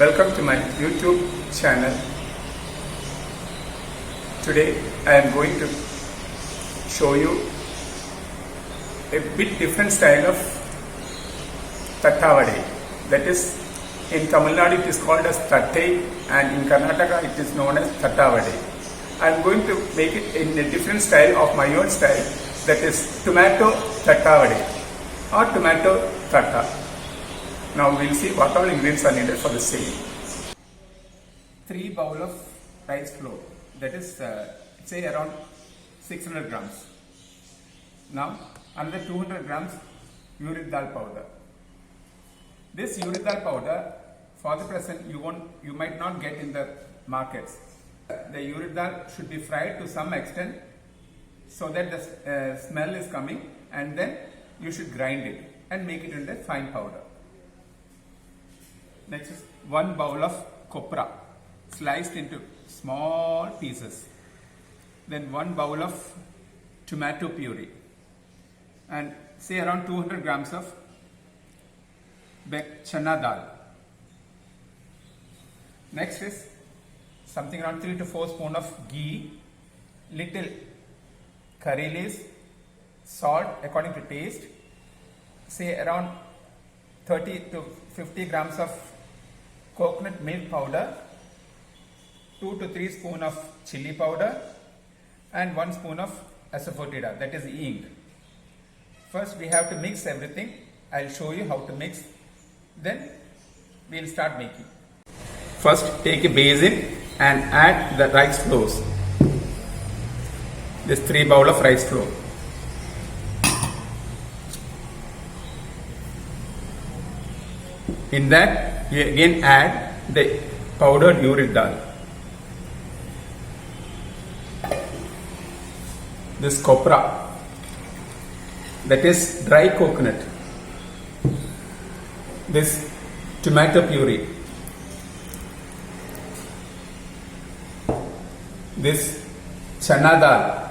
Welcome to my YouTube channel. Today I am going to show you a bit different style of tattavade. That is, in Tamil Nadu it is called as tattai and in Karnataka it is known as tattavade. I am going to make it in a different style of my own style, that is tomato tattavade or tomato tatta. Now we will see what all ingredients are needed for the same. 3 bowls of rice flour, that is say around 600 grams. Now another 200 grams urad dal powder. This urad dal powder for the present you might not get in the markets. The urad dal should be fried to some extent so that the smell is coming, and then you should grind it and make it into a fine powder. Next is 1 bowl of copra sliced into small pieces. Then 1 bowl of tomato puree and say around 200 grams of chana dal. Next is something around 3 to 4 spoons of ghee, little curry leaves, salt according to taste, say around 30 to 50 grams of coconut milk powder, 2 to 3 spoons of chili powder, and 1 spoon of asafoetida, that is ing. First we have to mix everything. I will show you how to mix. Then we will start making. First take a basin and add the rice flours. This 3 bowls of rice flour. In that you again add the powdered urad dal. This copra, that is dry coconut. This tomato puree. This chana dal.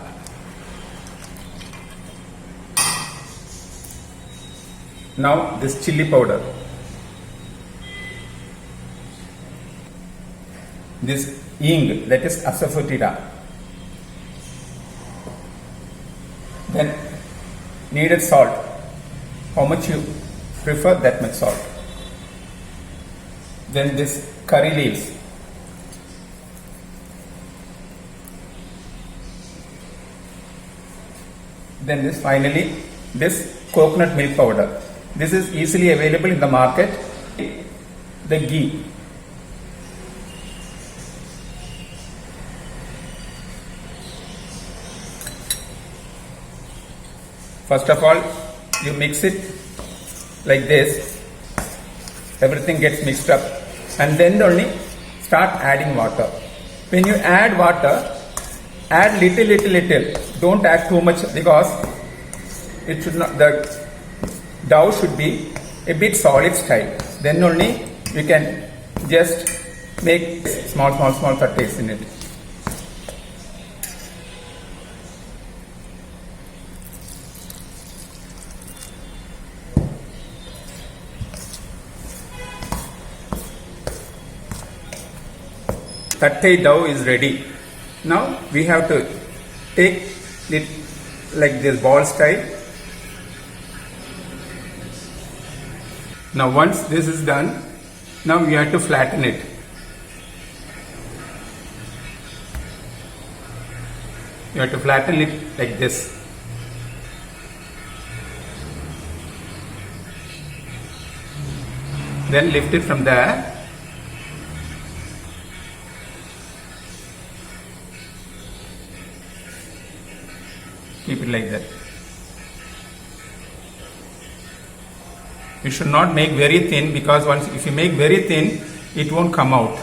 Now this chili powder. This ing, that is asafoetida. Then needed salt. How much you prefer, that much salt. Then this curry leaves. Then this finally this coconut milk powder. This is easily available in the market. The ghee. First of all, you mix it like this. Everything gets mixed up, and then only start adding water. When you add water, add little. Don't add too much, because it should not. The dough should be a bit solid style. Then only you can just make small tattas in it. Tattai dough is ready. Now we have to take it like this ball style. Now once this is done, now we have to flatten it. You have to flatten it like this. Then lift it from there. Keep it like that. You should not make very thin, because if you make very thin, it won't come out.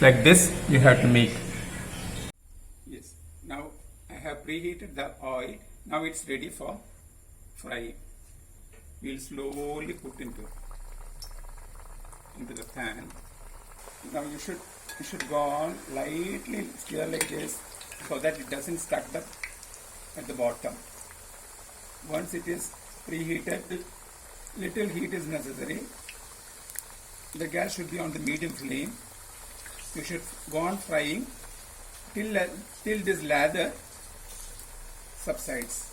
Like this you have to make. Yes. Now I have preheated the oil. Now it's ready for frying. We'll slowly put into the pan. Now you should go on lightly stir like this, so that it doesn't stuck at the bottom. Once it is preheated, little heat is necessary. The gas should be on the medium flame. You should go on frying till this lather subsides.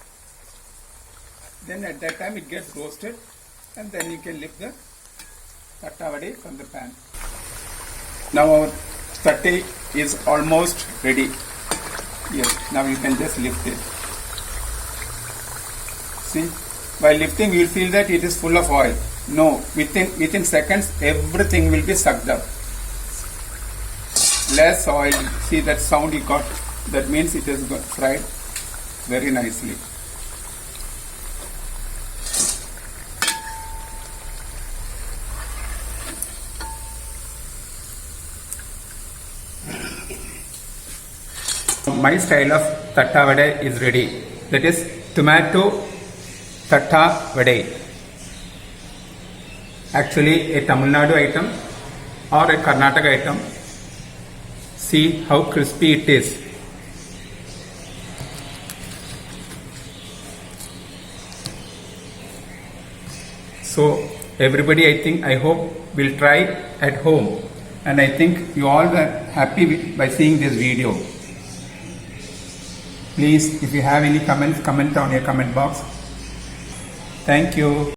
Then at that time it gets roasted, and then you can lift the tatta vade from the pan. Now our tatte is almost ready. Yes, now you can just lift it. See, by lifting you will feel that it is full of oil. No, within seconds everything will be sucked up. Less oil. See that sound you got? That means it is fried very nicely. My style of tatta vade is ready. That is tomato tatta vade. Actually a Tamil Nadu item or a Karnataka item. See how crispy it is. So everybody, I hope will try at home, and I think you all were happy by seeing this video. Please, if you have any comments, comment on your comment box. Thank you.